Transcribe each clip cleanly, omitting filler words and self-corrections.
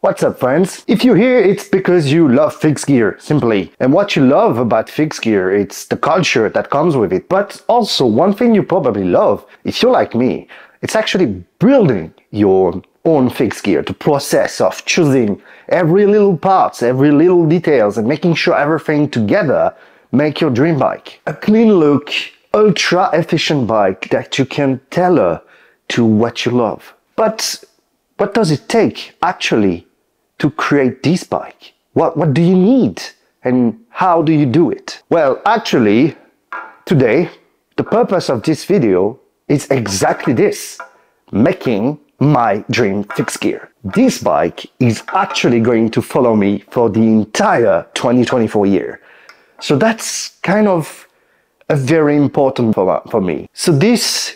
What's up, friends? If you're here, it's because you love fixed gear, simply. And what you love about fixed gear, it's the culture that comes with it. But also, one thing you probably love, if you're like me, it's actually building your own fixed gear. The process of choosing every little parts, every little details, and making sure everything together make your dream bike. A clean look, ultra efficient bike that you can tailor to what you love. But what does it take actually to create this bike? What do you need and how do you do it? Well, actually, today, the purpose of this video is exactly this: making my dream fixed gear. This bike is actually going to follow me for the entire 2024 year. So that's kind of a very important for me. So this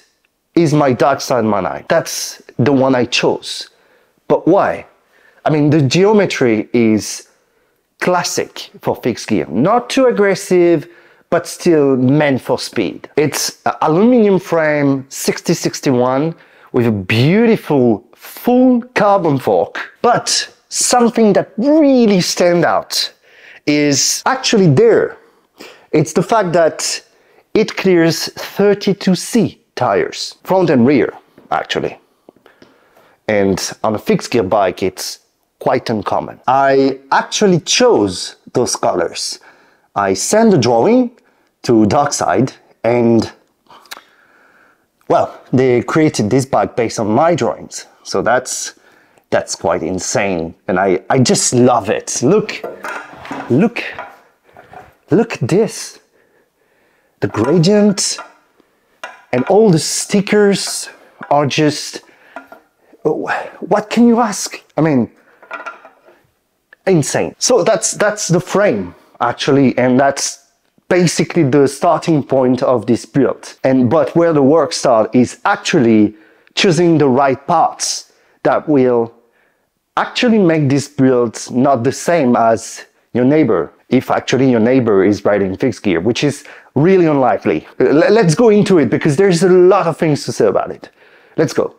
is my Darkside Manheim. That's the one I chose. But why? I mean, the geometry is classic for fixed gear. Not too aggressive, but still meant for speed. It's an aluminum frame 6061 with a beautiful full carbon fork. But something that really stands out is actually there. It's the fact that it clears 32C tires, front and rear, actually. And on a fixed gear bike, it's quite uncommon. I actually chose those colors. I sent the drawing to Darkside and, well, they created this bike based on my drawings. So that's quite insane. And I just love it. Look at this. The gradient and all the stickers are just, what can you ask? I mean, insane. So that's the frame actually, and that's basically the starting point of this build. But where the work starts is actually choosing the right parts that will actually make this build not the same as your neighbor, if actually your neighbor is riding fixed gear, which is really unlikely. Let's go into it because there's a lot of things to say about it. Let's go.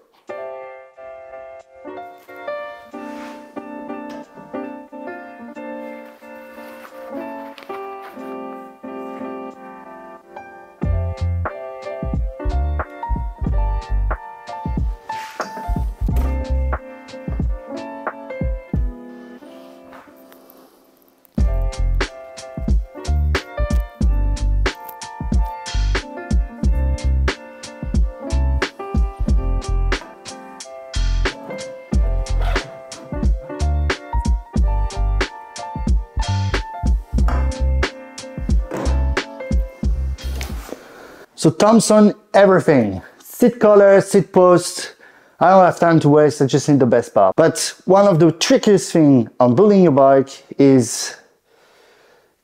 So Thomson, everything. Seat color, seat post. I don't have time to waste, I just need the best part. But one of the trickiest things on building your bike is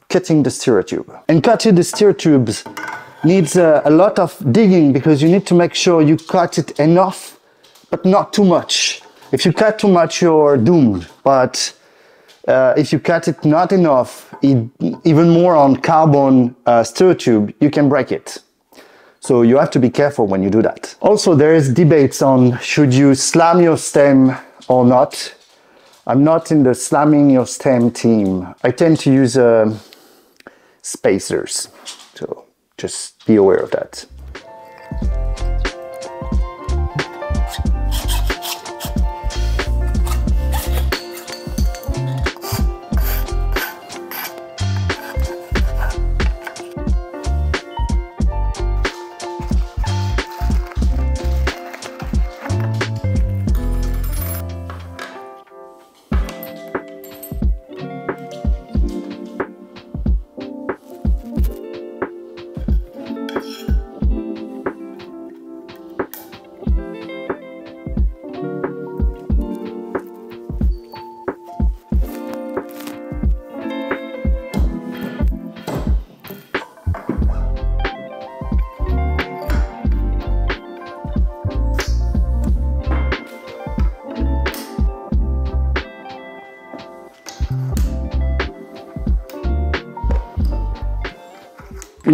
cutting the steer tube. And cutting the steer tubes needs a lot of digging because you need to make sure you cut it enough, but not too much. If you cut too much, you're doomed. But if you cut it not enough, even more on carbon steer tube, you can break it. So you have to be careful when you do that. Also, there is debates on should you slam your stem or not. I'm not in the slamming your stem team. I tend to use spacers. So just be aware of that.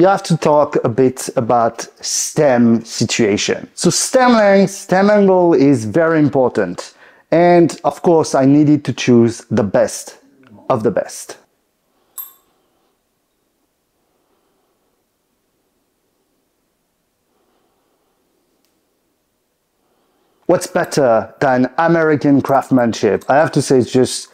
we have to talk a bit about stem situation. So stem length, stem angle is very important. And of course, I needed to choose the best of the best. What's better than American craftsmanship? I have to say, it's just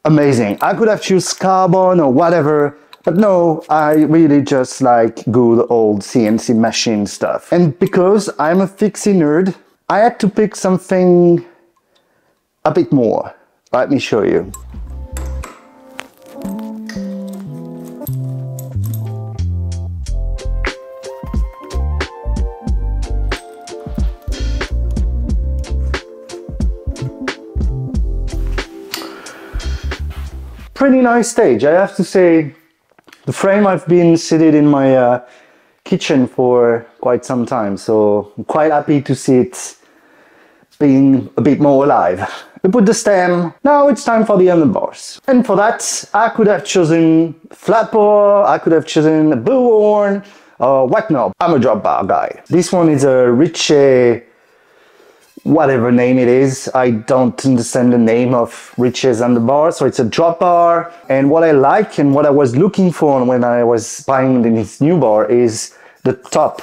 amazing. I could have chosen carbon or whatever, but no, I really just like good old CNC machine stuff. And because I'm a fixie nerd, I had to pick something a bit more. Let me show you. Pretty nice stage, I have to say. The frame, I've been seated in my kitchen for quite some time, so I'm quite happy to see it being a bit more alive. We put the stem, now it's time for the handlebars. And for that, I could have chosen flapper, I could have chosen a blue horn, or what knob. I'm a drop bar guy. This one is a Ritchey, whatever name it is. I don't understand the name of Ritchey's handlebar, so it's a drop bar. And what I like and what I was looking for when I was buying this new bar is the top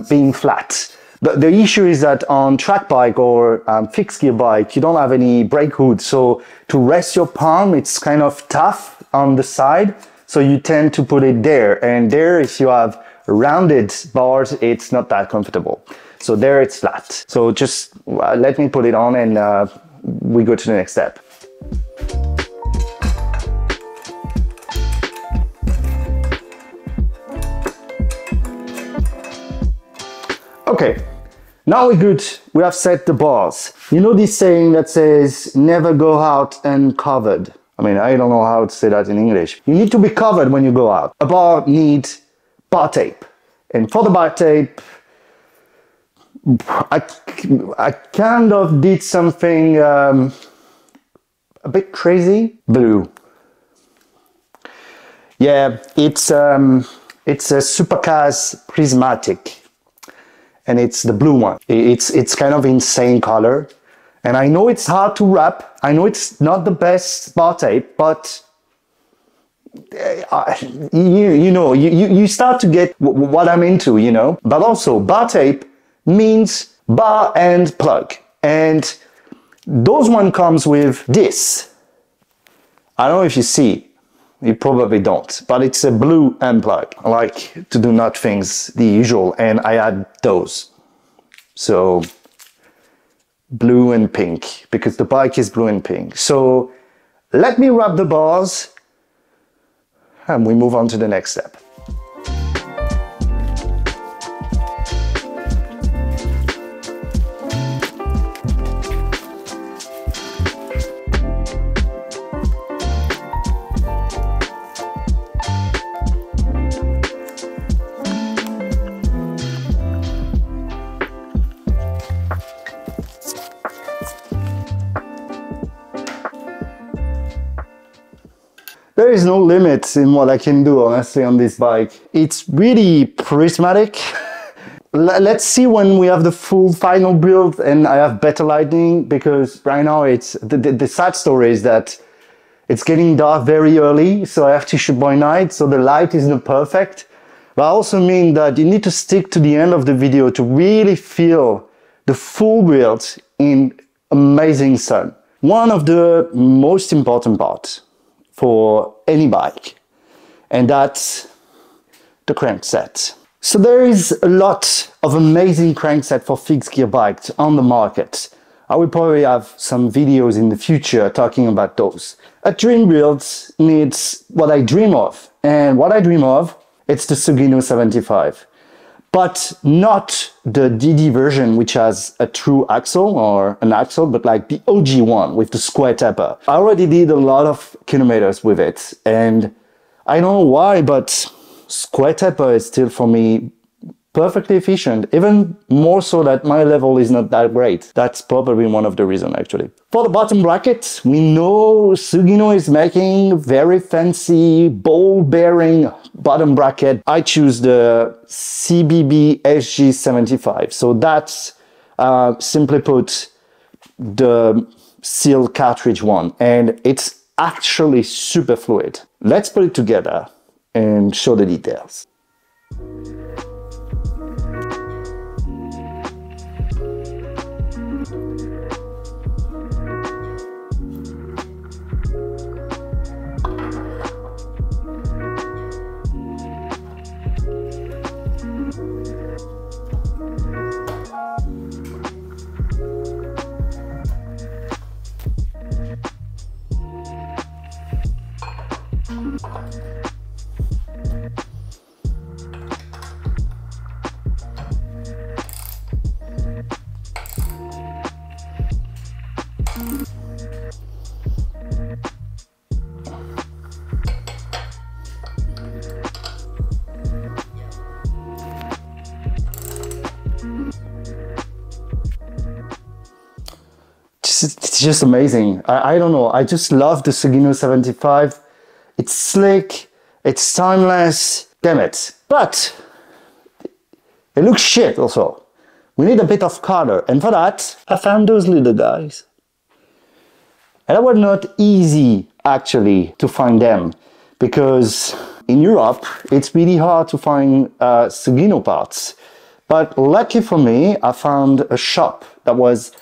being flat. But the issue is that on track bike or fixed gear bike, you don't have any brake hood. So to rest your palm, it's kind of tough on the side. So you tend to put it there. And there, if you have rounded bars, it's not that comfortable. So there it's flat. So just let me put it on and we go to the next step. Okay, now we're good. We have set the bars. You know this saying that says, never go out uncovered. I mean, I don't know how to say that in English. You need to be covered when you go out. A bar needs bar tape. And for the bar tape, I kind of did something a bit crazy. Blue. Yeah, it's a Supacaz prismatic, and it's the blue one. It's kind of insane color, and I know it's hard to wrap. I know it's not the best bar tape, but you start to get what I'm into, you know. But also, bar tape means bar and plug, and those one comes with this. I don't know if you see, you probably don't, but it's a blue end plug. I like to do not things the usual, and I add those. So blue and pink, because the bike is blue and pink. So let me wrap the bars and we move on to the next step. There is no limit in what I can do, honestly, on this bike. It's really prismatic. Let's see when we have the full final build and I have better lighting, because right now it's the sad story is that it's getting dark very early, so I have to shoot by night, so the light isn't perfect. But I also mean that you need to stick to the end of the video to really feel the full build in amazing sun. One of the most important parts for any bike, and that's the crankset. So there is a lot of amazing crankset for fixed gear bikes on the market. I will probably have some videos in the future talking about those. A dream build needs what I dream of, and what I dream of, it's the Sugino 75. But not the DD version, which has a true axle or an axle, but like the OG one with the square taper. I already did a lot of kilometers with it, and I don't know why, but square taper is still for me perfectly efficient, even more so that my level is not that great. That's probably one of the reasons, actually. For the bottom bracket, we know Sugino is making very fancy ball bearing bottom bracket. I choose the CBB SG75. So that's, simply put, the seal cartridge one, and it's actually super fluid. Let's put it together and show the details. It's just amazing. I don't know. I just love the Sugino 75. It's slick. It's timeless. Damn it. But it looks shit also. We need a bit of color. And for that, I found those little guys. And that was not easy, actually, to find them. Because in Europe, it's really hard to find Sugino parts. But lucky for me, I found a shop that was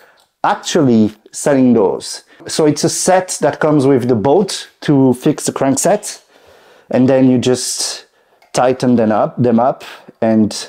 actually selling those. So it's a set that comes with the bolt to fix the crankset, and then you just tighten them up, and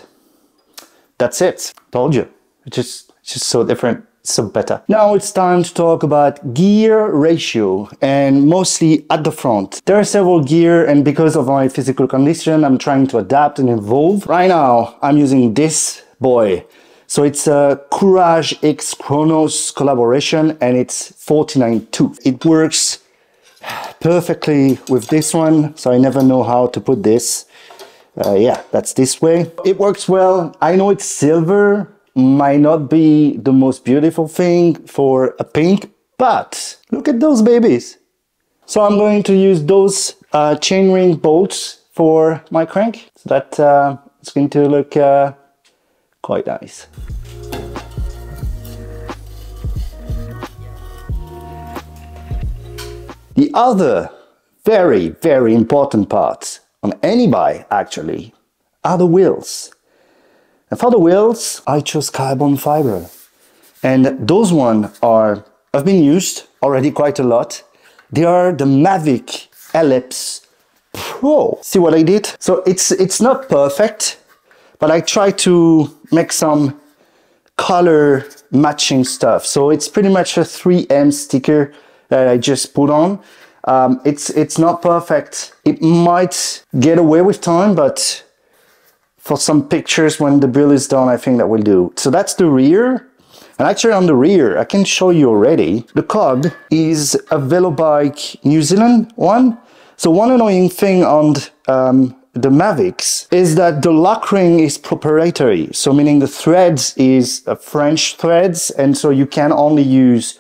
that's it. Told you. It's just so different, so better. Now it's time to talk about gear ratio, and mostly at the front. There are several gear, and because of my physical condition, I'm trying to adapt and evolve. Right now, I'm using this boy. So it's a Courage X Kronos collaboration, and it's 49.2. It works perfectly with this one, so I never know how to put this. Yeah, that's this way. It works well. I know it's silver, might not be the most beautiful thing for a pink, but look at those babies. So I'm going to use those chainring bolts for my crank, so that it's going to look quite nice. The other very, very important part on any bike actually are the wheels. And for the wheels, I chose carbon fiber. And those ones have been used already quite a lot. They are the Mavic Ellipse Pro. See what I did? So it's not perfect, but I try to make some color matching stuff. So it's pretty much a 3M sticker that I just put on. It's not perfect. It might get away with time, but for some pictures when the build is done, I think that will do. So that's the rear. And actually on the rear, I can show you already. The cog is a Velobike New Zealand one. So one annoying thing on the Mavics is that the lock ring is proprietary. So meaning the threads is French threads, and so you can only use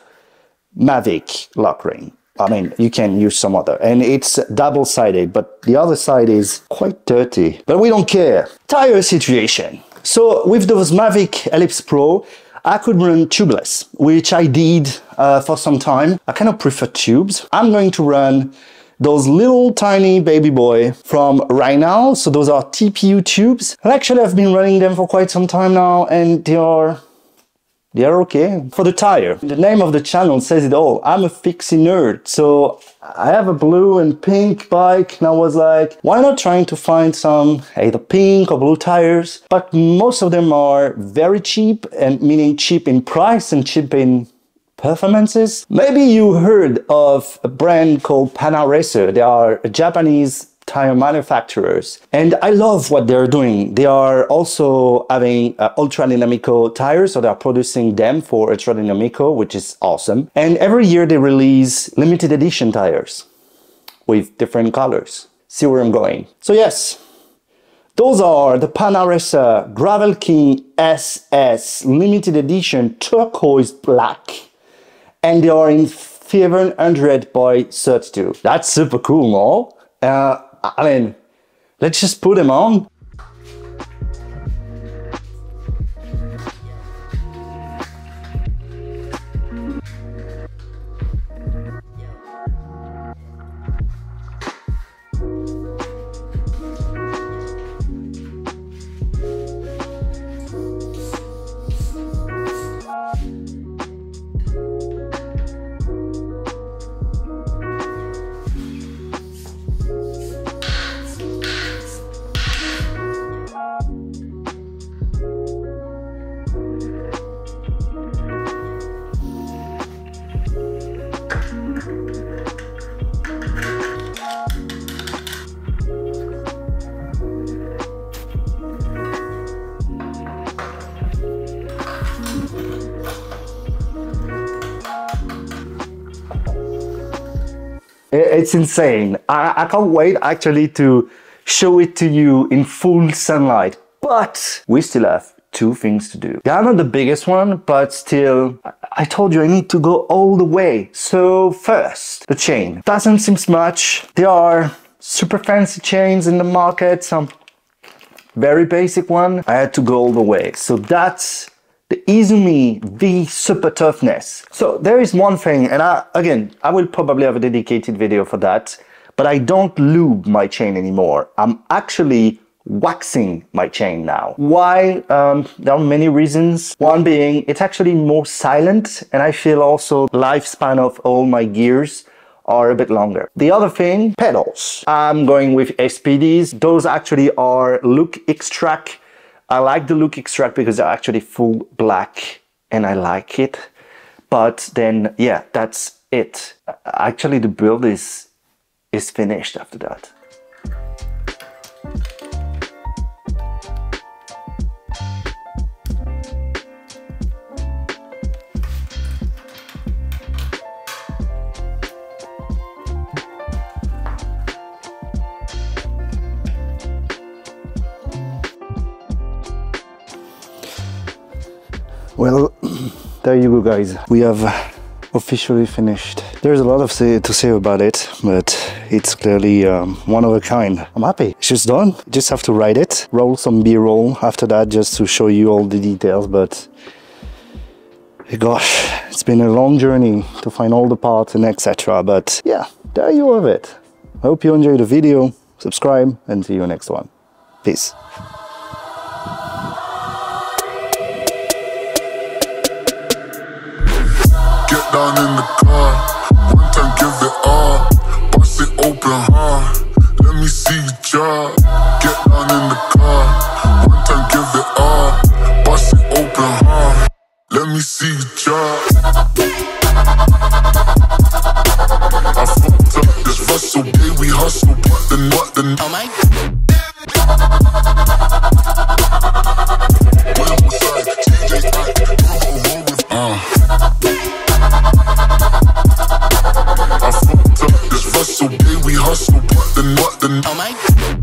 Mavic lock ring. I mean, you can use some other, and it's double-sided, but the other side is quite dirty. But we don't care. Tire situation. So with those Mavic Ellipse Pro, I could run tubeless, which I did for some time. I kind of prefer tubes. I'm going to run those little tiny baby boy from Rhino. So those are TPU tubes. And actually, I've been running them for quite some time now, and they are okay. For the tire, the name of the channel says it all. I'm a fixie nerd, so I have a blue and pink bike, and I was like, why not trying to find some either pink or blue tires? But most of them are very cheap, and meaning cheap in price and cheap in performances. Maybe you heard of a brand called Panaracer. They are a Japanese tire manufacturers, and I love what they're doing. They are also having ultra dynamico tires, so they are producing them for ultra dynamico, which is awesome. And every year they release limited edition tires with different colors. See where I'm going? So yes, those are the Panaracer GravelKing SS limited edition turquoise black, and they are in 700 by 32. That's super cool, no? I mean, let's just put them on. It's insane. I can't wait actually to show it to you in full sunlight. But we still have 2 things to do. They are not the biggest one, but still, I told you I need to go all the way. So first, the chain. Doesn't seem much. There are super fancy chains in the market, some very basic one. I had to go all the way. So that's the Izumi V Super Toughness. So there is one thing, and I will probably have a dedicated video for that, but I don't lube my chain anymore. I'm actually waxing my chain now. Why? There are many reasons. One being, it's actually more silent, and I feel also the lifespan of all my gears are a bit longer. The other thing, pedals. I'm going with SPDs. Those actually are look extract. I like the look extract because they're actually full black and I like it. But then, yeah, that's it. Actually, the build is finished after that. Well, there you go, guys. We have officially finished. There's a lot to say about it, but it's clearly one of a kind. I'm happy. It's just done. Just have to ride it, roll some B-roll after that just to show you all the details, but gosh, it's been a long journey to find all the parts and etc. But yeah, there you have it. I hope you enjoyed the video. Subscribe and see you next one. Peace. Down in the car, one time give it all, bust it open hard, let me see you drop. Get down in the car, one time give it all, bust it open hard, let me see you drop. I fucked up this Russell, yeah, we hustle, what the oh my. I fucked up this Russell, yeah, we hustle, what the oh my.